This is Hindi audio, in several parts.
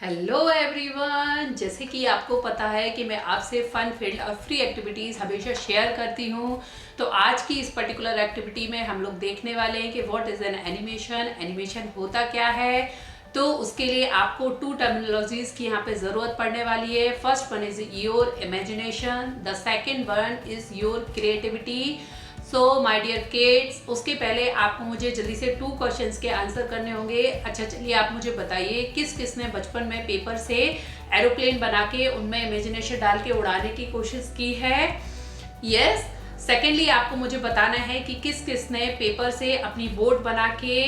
हेलो एवरीवन, जैसे कि आपको पता है कि मैं आपसे फन फील्ड और फ्री एक्टिविटीज़ हमेशा शेयर करती हूँ। तो आज की इस पर्टिकुलर एक्टिविटी में हम लोग देखने वाले हैं कि व्हाट इज़ एन एनिमेशन होता क्या है। तो उसके लिए आपको टू टर्मिनोलॉजीज़ की यहाँ पे ज़रूरत पड़ने वाली है। First one is your imagination, the second one is your creativity. So my dear kids, उसके पहले आपको मुझे जल्दी से 2 क्वेश्चंस के आंसर करने होंगे। अच्छा चलिए, आप मुझे बताइए किस किस ने बचपन में पेपर से एरोप्लेन बना के उनमें इमेजिनेशन डाल के उड़ाने की कोशिश की है। यस। सेकेंडली आपको मुझे बताना है कि किस किस ने पेपर से अपनी बोट बना के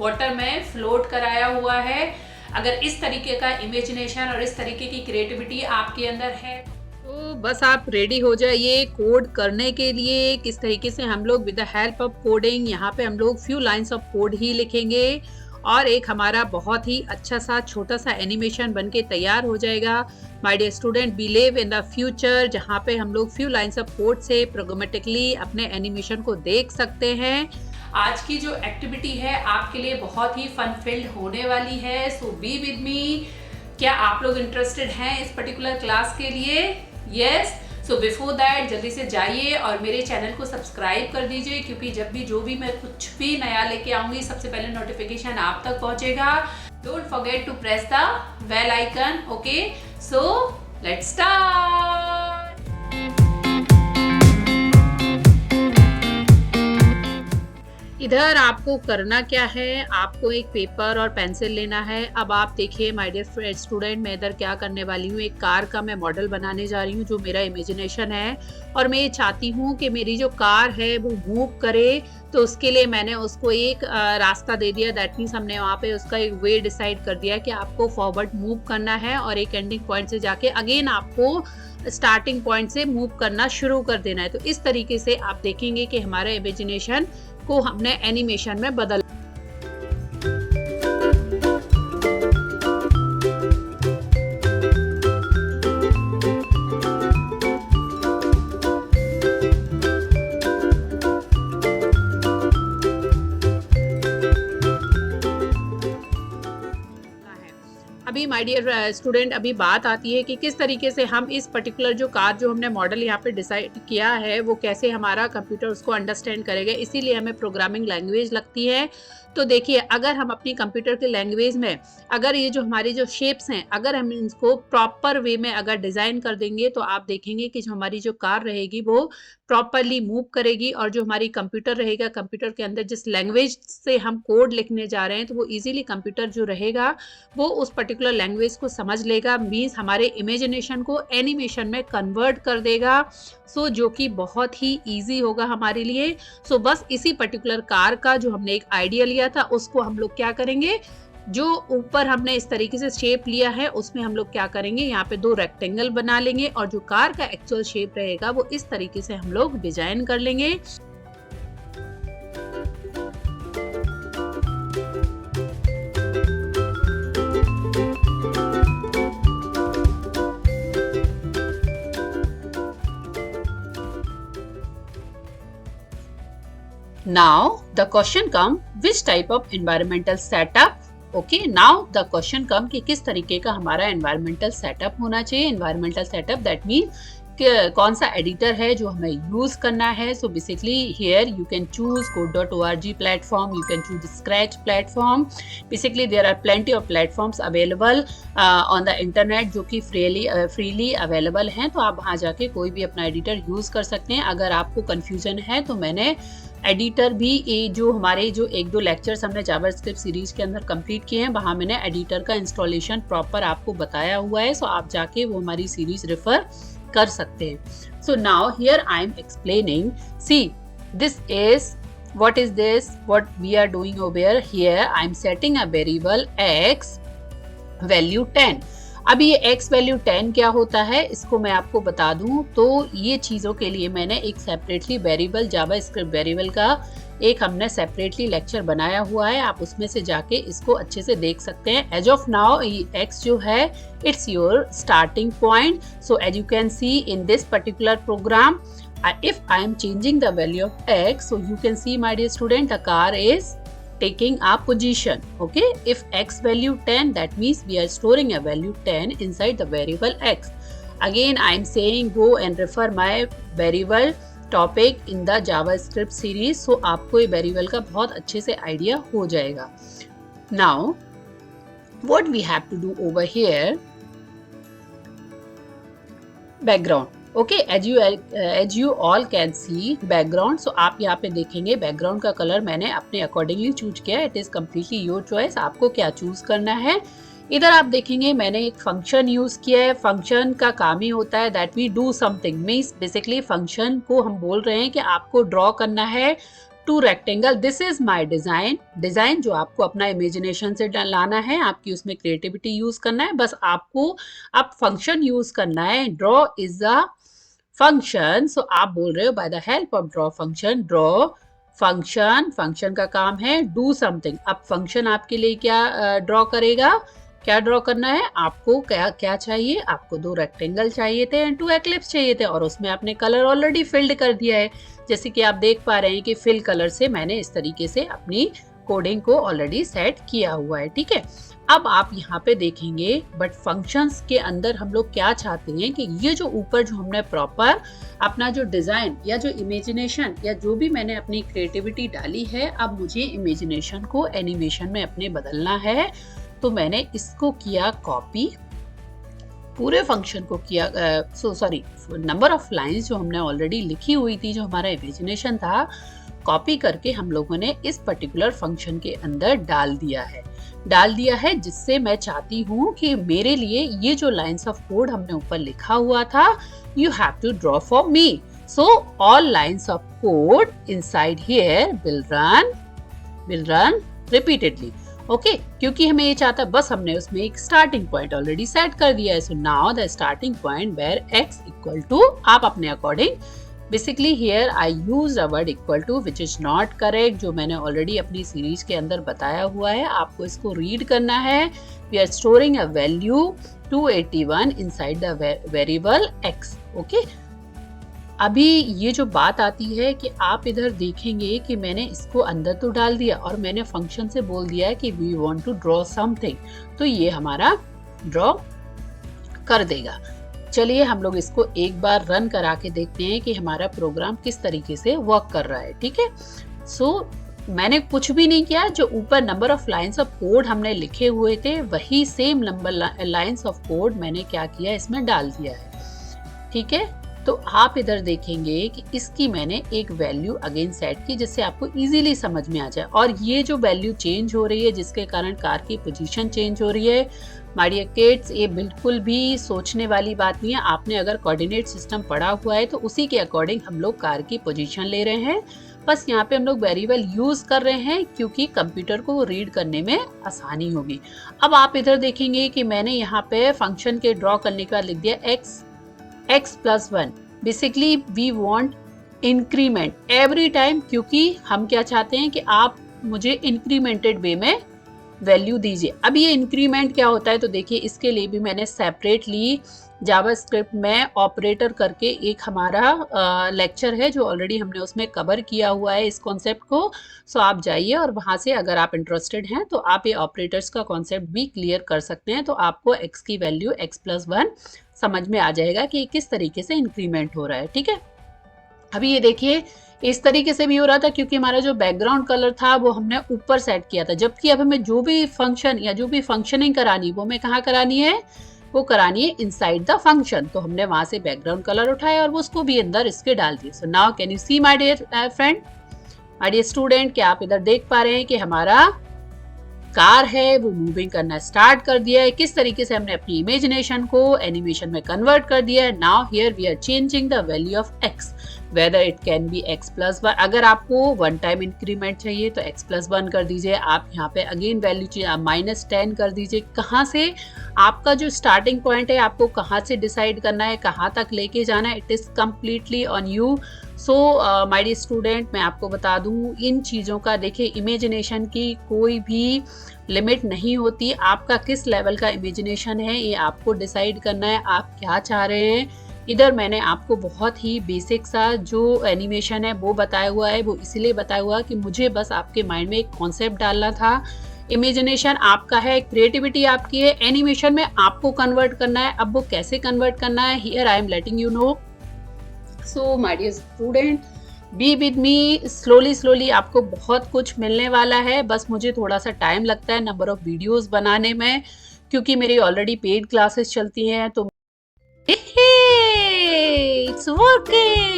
वाटर में फ्लोट कराया हुआ है। अगर इस तरीके का इमेजिनेशन और इस तरीके की क्रिएटिविटी आपके अंदर है तो बस आप रेडी हो जाइए कोड करने के लिए। किस तरीके से हम लोग with the help of coding, यहाँ पे हम लोग फ्यू लाइंस ऑफ कोड ही लिखेंगे और एक हमारा बहुत ही अच्छा सा छोटा सा एनिमेशन बनके तैयार हो जाएगा। My dear student, believe in the future, जहाँ पे हम लोग फ्यू लाइंस ऑफ कोड से प्रोग्रामेटिकली अपने एनिमेशन को देख सकते हैं। आज की जो एक्टिविटी है आपके लिए बहुत ही फन फील्ड होने वाली है। सो बी विद मी। क्या आप लोग इंटरेस्टेड हैं इस पर्टिकुलर क्लास के लिए? यस। सो बिफोर दैट जल्दी से जाइए और मेरे चैनल को सब्सक्राइब कर दीजिए, क्योंकि जब भी जो भी मैं कुछ भी नया लेके आऊंगी सबसे पहले नोटिफिकेशन आप तक पहुंचेगा। Don't forget to press the bell icon. Okay, so let's start. इधर आपको करना क्या है, आपको एक पेपर और पेंसिल लेना है। अब आप देखिए माय डियर स्टूडेंट, मैं इधर क्या करने वाली हूँ, एक कार का मैं मॉडल बनाने जा रही हूँ जो मेरा इमेजिनेशन है। और मैं ये चाहती हूँ कि मेरी जो कार है वो मूव करे। तो उसके लिए मैंने उसको एक रास्ता दे दिया। दैट मीन्स हमने वहाँ पे उसका एक वे डिसाइड कर दिया कि आपको फॉरवर्ड मूव करना है और एक एंडिंग पॉइंट से जाके अगेन आपको स्टार्टिंग पॉइंट से मूव करना शुरू कर देना है। तो इस तरीके से आप देखेंगे कि हमारा इमेजिनेशन को हमने एनिमेशन में बदल। अभी माय डियर स्टूडेंट, अभी बात आती है कि किस तरीके से हम इस पर्टिकुलर जो कार जो हमने मॉडल यहाँ पे डिसाइड किया है वो कैसे हमारा कंप्यूटर उसको अंडरस्टैंड करेगा। इसीलिए हमें प्रोग्रामिंग लैंग्वेज लगती है। तो देखिए, अगर हम अपनी कंप्यूटर के लैंग्वेज में अगर ये जो हमारी जो शेप्स हैं अगर हम इनको प्रॉपर वे में अगर डिज़ाइन कर देंगे तो आप देखेंगे कि जो हमारी जो कार रहेगी वो प्रॉपरली मूव करेगी। और जो हमारी कंप्यूटर रहेगा, कंप्यूटर के अंदर जिस लैंग्वेज से हम कोड लिखने जा रहे हैं तो वो ईजिली कंप्यूटर जो रहेगा वो उस पर्टिकुलर लैंग्वेज को समझ लेगा। मीन्स हमारे इमेजिनेशन को एनिमेशन में कन्वर्ट कर देगा। सो जो कि बहुत ही ईजी होगा हमारे लिए। सो बस इसी पर्टिकुलर कार का जो हमने एक आइडिया लिया था उसको हम लोग क्या करेंगे, जो ऊपर हमने इस तरीके से शेप लिया है उसमें हम लोग क्या करेंगे, यहाँ पे 2 रेक्टेंगल बना लेंगे और जो कार का एक्चुअल शेप रहेगा वो इस तरीके से हम लोग डिजाइन कर लेंगे। Now the question come, which type of environmental setup? Okay, now the question come कि किस तरीके का हमारा एनवायरमेंटल सेटअप होना चाहिए। एनवायरमेंटल सेटअप दैट मीन कौन सा एडिटर है जो हमें यूज करना है। So basically here you can choose code.org platform, you can choose scratch platform. Basically there are plenty of platforms available on the internet जो कि फ्रीली अवेलेबल हैं। तो आप वहाँ जाके कोई भी अपना एडिटर यूज कर सकते हैं। अगर आपको कन्फ्यूजन है तो मैंने एडिटर भी जो हमारे जो 1-2 लेक्चर्स हमने जावास्क्रिप्ट सीरीज के अंदर कंप्लीट किए हैं वहाँ मैंने एडिटर का इंस्टॉलेशन प्रॉपर आपको बताया हुआ है। सो आप जाके वो हमारी सीरीज रेफर कर सकते हैं। So now here I am explaining, see this is what is this, what we are doing over here. I am setting a variable x value 10। अब ये x वैल्यू 10 क्या होता है इसको मैं आपको बता दूं। तो ये चीज़ों के लिए मैंने एक सेपरेटली वेरिएबल जावास्क्रिप्ट वेरिएबल का एक हमने सेपरेटली लेक्चर बनाया हुआ है। आप उसमें से जाके इसको अच्छे से देख सकते हैं। एज ऑफ नाउ x जो है it's your starting point. So as you can see in this particular program, if I am changing the value of x, so you can see my dear student, the car is taking a position. Okay, if x value 10, that means we are storing a value 10 inside the variable x. Again, I am saying go and refer my variable topic in the JavaScript series. So आपको ये variable का बहुत अच्छे से idea हो जाएगा. Now, what we have to do over here, background. Okay, as you all can see background. So आप यहाँ पे देखेंगे background का color मैंने अपने accordingly choose किया. It is completely your choice. आपको क्या choose करना है. इधर आप देखेंगे मैंने एक फंक्शन यूज किया है. फंक्शन का काम ही होता है that we do something. Means basically function को हम बोल रहे हैं कि आपको ड्रॉ करना है two rectangle. This is my design जो आपको अपना इमेजिनेशन से लाना है, आपकी उसमें क्रिएटिविटी यूज करना है. बस आपको अब फंक्शन यूज करना है. Draw is a function. So आप बोल रहे हो by the help of draw function. Draw function का काम है डू समथिंग. अब फंक्शन आपके लिए क्या ड्रॉ करेगा, क्या ड्रॉ करना है आपको, क्या चाहिए आपको. 2 रेक्टेंगल चाहिए थे एंड 2 एक्लिप्स चाहिए थे और उसमें आपने कलर ऑलरेडी फिल्ड कर दिया है. जैसे कि आप देख पा रहे हैं कि फिल कलर से मैंने इस तरीके से अपनी कोडिंग को ऑलरेडी सेट किया हुआ है. ठीक है, अब आप यहाँ पे देखेंगे बट फंक्शंस के अंदर हम लोग क्या चाहते हैं कि ये जो ऊपर जो हमने प्रॉपर अपना जो डिजाइन या जो इमेजिनेशन या जो भी मैंने अपनी क्रिएटिविटी डाली है, अब मुझे इमेजिनेशन को एनिमेशन में अपने बदलना है. तो मैंने इसको किया कॉपी, पूरे फंक्शन को किया नंबर ऑफ लाइंस जो हमने ऑलरेडी लिखी हुई थी, जो हमारा इमेजिनेशन था, कॉपी करके हम लोगों ने इस पर्टिकुलर फंक्शन के अंदर डाल दिया है जिससे मैं चाहती हूँ कि मेरे लिए ये जो लाइंस ऑफ कोड हमने ऊपर लिखा हुआ था, you have to draw for me. So all lines of code inside here will run repeatedly. Okay, क्योंकि हमें ये चाहता है, बस हमने उसमें एक स्टार्टिंग पॉइंट ऑलरेडी सेट कर दिया है. So now the starting point where x equal to, आप अपने according, basically here I use a word equal to which is not correct, जो मैंने ऑलरेडी अपनी सीरीज के अंदर बताया हुआ है. आपको इसको रीड करना है. We are storing a value 281 inside the variable x. Okay, अभी ये जो बात आती है कि आप इधर देखेंगे कि मैंने इसको अंदर तो डाल दिया और मैंने फंक्शन से बोल दिया है कि we want to draw something, तो ये हमारा ड्रॉ कर देगा. चलिए हम लोग इसको एक बार रन करा के देखते हैं कि हमारा प्रोग्राम किस तरीके से वर्क कर रहा है. ठीक है, सो मैंने कुछ भी नहीं किया. जो ऊपर number of lines of code हमने लिखे हुए थे, वही same number lines of code मैंने क्या किया, इसमें डाल दिया है. ठीक है, तो आप इधर देखेंगे कि इसकी मैंने एक वैल्यू अगेन सेट की जिससे आपको इजीली समझ में आ जाए. और ये जो वैल्यू चेंज हो रही है जिसके कारण कार की पोजीशन चेंज हो रही है, माय डियर किड्स, ये बिल्कुल भी सोचने वाली बात नहीं है. आपने अगर कोऑर्डिनेट सिस्टम पढ़ा हुआ है तो उसी के अकॉर्डिंग हम लोग कार की पोजीशन ले रहे हैं. बस यहाँ पे हम लोग वेरिएबल यूज कर रहे हैं क्योंकि कंप्यूटर को रीड करने में आसानी होगी. अब आप इधर देखेंगे कि मैंने यहाँ पे फंक्शन के ड्रॉ करने के बाद लिख दिया x plus 1. Basically we want increment every time, क्योंकि हम क्या चाहते हैं कि आप मुझे इंक्रीमेंटेड वे में वैल्यू दीजिए. अब ये इंक्रीमेंट क्या होता है, तो देखिए इसके लिए भी मैंने सेपरेटली जावास्क्रिप्ट में ऑपरेटर करके एक हमारा लेक्चर है जो ऑलरेडी हमने उसमें कवर किया हुआ है इस कॉन्सेप्ट को. सो आप जाइए और वहाँ से अगर आप इंटरेस्टेड हैं तो आप ये ऑपरेटर्स का कॉन्सेप्ट भी क्लियर कर सकते हैं. तो आपको x की वैल्यू x+1 समझ में आ जाएगा कि किस तरीके से इंक्रीमेंट हो रहा है. ठीक है, अभी ये देखिए इस तरीके से भी हो रहा था क्योंकि हमारा जो बैकग्राउंड कलर था वो हमने ऊपर सेट किया था, जबकि अब हमें जो भी फंक्शन या जो भी फंक्शनिंग करानी वो हमें कहाँ करानी है, वो करानी है इनसाइड द फंक्शन. तो हमने वहां से बैकग्राउंड कलर उठाया और वो उसको भी अंदर इसके डाल दिए. So now can you see my dear friend, my dear student, क्या आप इधर देख पा रहे हैं कि हमारा कार है वो मूविंग करना स्टार्ट कर दिया है. किस तरीके से हमने अपनी इमेजिनेशन को एनिमेशन में कन्वर्ट कर दिया है. Now here we are changing the value of x, whether it can be x+1. अगर आपको वन टाइम इंक्रीमेंट चाहिए तो x+1 कर दीजिए. आप यहाँ पे अगेन वैल्यू चाहिए -10 कर दीजिए. कहाँ से आपका जो स्टार्टिंग पॉइंट है आपको कहाँ से डिसाइड करना है, कहाँ तक लेके जाना है, it is completely on you. So my dear student, मैं आपको बता दूँ इन चीज़ों का, देखिए इमेजिनेशन की कोई भी लिमिट नहीं होती. आपका किस लेवल का इमेजिनेशन है ये आपको डिसाइड करना है. आप क्या चाह रहे हैं, इधर मैंने आपको बहुत ही बेसिक सा जो एनिमेशन है वो बताया हुआ है। वो इसलिए बताया हुआ कि मुझे बस आपके माइंड में एक कॉन्सेप्ट डालना था। इमेजिनेशन आपका है, क्रिएटिविटी आपकी है, एनिमेशन में आपको कन्वर्ट करना है। अब वो कैसे कन्वर्ट करना है, here I am letting you know. So my dear student, be with me, slowly आपको बहुत कुछ मिलने वाला है। बस मुझे थोड़ा सा टाइम लगता है नंबर ऑफ वीडियोस बनाने में, क्योंकि मेरी ऑलरेडी पेड क्लासेस चलती हैं। तो इट्स वर्किंग।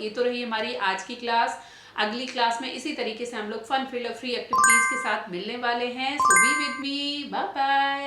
ये तो रही हमारी आज की क्लास। अगली क्लास में इसी तरीके से हम लोग फन फील्ड और फ्री एक्टिविटीज के साथ मिलने वाले हैं। So be with me, bye bye.